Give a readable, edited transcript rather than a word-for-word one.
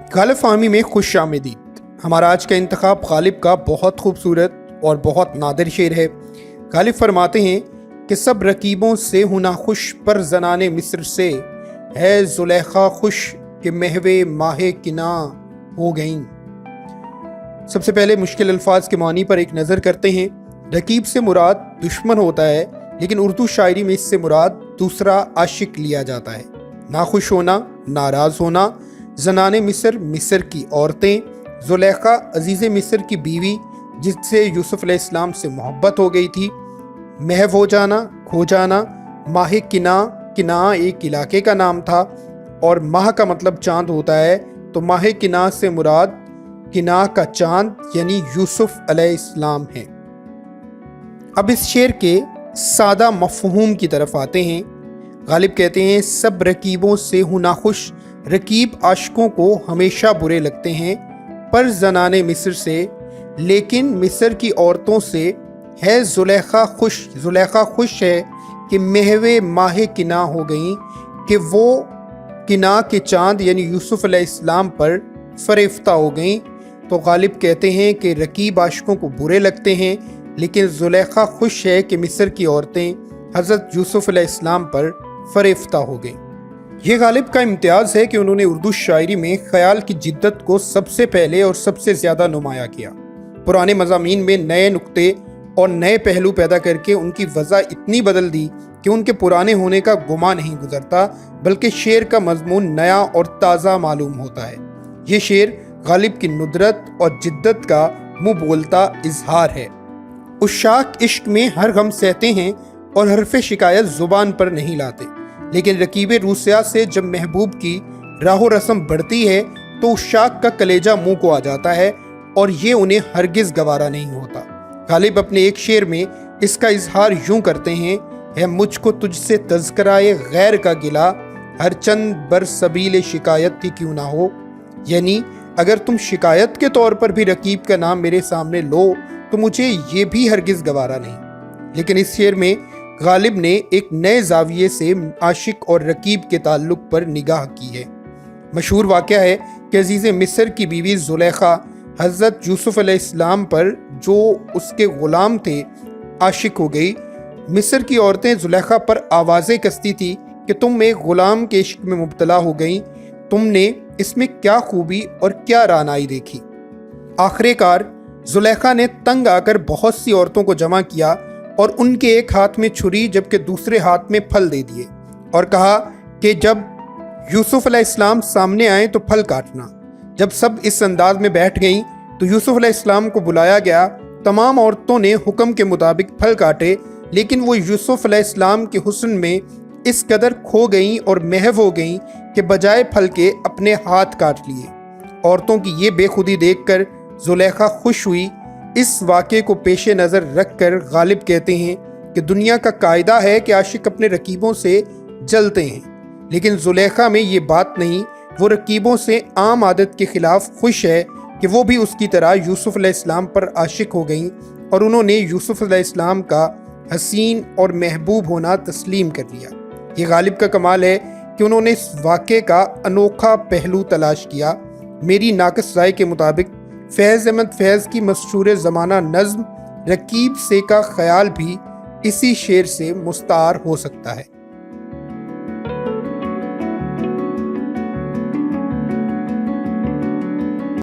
गालिब फ़हमी में खुश आमदीद। हमारा आज का इंतखाब गालिब का बहुत खूबसूरत और बहुत नादिर शेर है। गालिब फरमाते हैं कि सब रकीबों से हूँ नाखुश, पर ज़नाने मिस्र से है ज़ुलेखा खुश, कि महवे माहे किना हो गईं। सबसे पहले मुश्किल अल्फाज के मानी पर एक नज़र करते हैं। रकीब से मुराद दुश्मन होता है, लेकिन उर्दू शायरी में इससे मुराद दूसरा आशिक लिया जाता है। नाखुश होना, नाराज़ होना। ज़नाने मिस्र, मिस्र की औरतें। ज़ुलेखा अजीज़ मिस्र की बीवी, जिससे यूसुफ अलैहिस्सलाम से मोहब्बत हो गई थी। महव हो जाना, खो जाना। माह किना, किना एक इलाके का नाम था और माह का मतलब चाँद होता है, तो माह किना से मुराद किना का चाँद यानी यूसुफ अलैहिस्सलाम है। अब इस शेर के सादा मफ़हूम की तरफ आते हैं। गालिब कहते हैं सब रकीबों से हूँ नाखुश, रकीब आशिकों को हमेशा बुरे लगते हैं, पर ज़नाने मिस्र से, लेकिन मिस्र की औरतों से है ज़ुलेखा खुश। ज़ुलेखा खुश है कि महवे माह किना हो गई, कि वो किना के चाँद यानी यूसुफ अलैहिस्सलाम पर फरेफ्ता हो गई। तो गालिब कहते हैं कि रकीब आशिकों को बुरे लगते हैं, लेकिन ज़ुलेखा खुश है कि मिस्र की औरतें हज़रत यूसुफ अलैहिस्सलाम पर फरेफ्ता हो गईं। ये गालिब का इम्तियाज़ है कि उन्होंने उर्दू शायरी में ख़याल की जिद्दत को सबसे पहले और सबसे ज़्यादा नुमाया किया। पुराने मज़ामीन में नए नुक्ते और नए पहलू पैदा करके उनकी वज़ा इतनी बदल दी कि उनके पुराने होने का गुमा नहीं गुजरता, बल्कि शेर का मज़मून नया और ताज़ा मालूम होता है। ये शेर गालिब की नुदरत और जिद्दत का मुँह बोलता इजहार है। उशाक इश्क में हर गम सहते हैं और हरफ़े शिकायत ज़ुबान पर नहीं लाते, लेकिन रकीबे रूसिया से जब महबूब की राहो रस्म बढ़ती है तो उशाक का कलेजा मुंह को आ जाता है और ये उन्हें हरगिज़ गवारा नहीं होता। गालिब अपने एक शेर में इसका इजहार यूं करते हैं, है मुझको तुझसे तज़किराए गैर का गिला, हर चंद बर सबील शिकायत ही क्यों ना हो। यानी अगर तुम शिकायत के तौर पर भी रकीब का नाम मेरे सामने लो तो मुझे ये भी हरगिज़ गवारा नहीं। लेकिन इस शेर में गालिब ने एक नए जाविये से आशिक और रकीब के ताल्लुक पर निगाह की है। मशहूर वाक़या है कि अजीज़ मिस्र की बीवी ज़ुलेखा हज़रत यूसुफ अलैहिस्सलाम पर, जो उसके ग़ुलाम थे, आशिक हो गई। मिस्र की औरतें ज़ुलेखा पर आवाज़ें कसती थी कि तुम एक ग़ुलाम के इश्क में मुब्तला हो गई, तुमने इसमें क्या खूबी और क्या रानाई देखी। आखिरकार ज़ुलेखा ने तंग आकर बहुत सी औरतों को जमा किया और उनके एक हाथ में छुरी जबकि दूसरे हाथ में फल दे दिए और कहा कि जब यूसुफ अलैहिस्सलाम सामने आए तो फल काटना। जब सब इस अंदाज में बैठ गईं तो यूसुफ अलैहिस्सलाम को बुलाया गया। तमाम औरतों ने हुक्म के मुताबिक फल काटे, लेकिन वो यूसुफ अलैहिस्सलाम के हुस्न में इस कदर खो गईं और महव हो गईं कि बजाय फल के अपने हाथ काट लिए। औरतों की ये बेखुदी देखकर ज़ुलेखा खुश हुई। इस वाक़े को पेश नज़र रख कर गालिब कहते हैं कि दुनिया का कायदा है कि आशिक अपने रकीबों से जलते हैं, लेकिन ज़ुलेखा में ये बात नहीं। वो रकीबों से आम आदत के ख़िलाफ़ खुश है कि वो भी उसकी तरह यूसुफ अलैहिस्सलाम पर आशिक हो गईं और उन्होंने यूसुफ अलैहिस्सलाम का हसीन और महबूब होना तस्लीम कर लिया। ये गालिब का कमाल है कि उन्होंने इस वाक़े का अनोखा पहलू तलाश किया। मेरी नाक़िस राय के मुताबिक फैज़ अहमद फैज़ की मशहूर ज़माना नज़्म रकीब से का ख़याल भी इसी शेर से मुस्तार हो सकता है।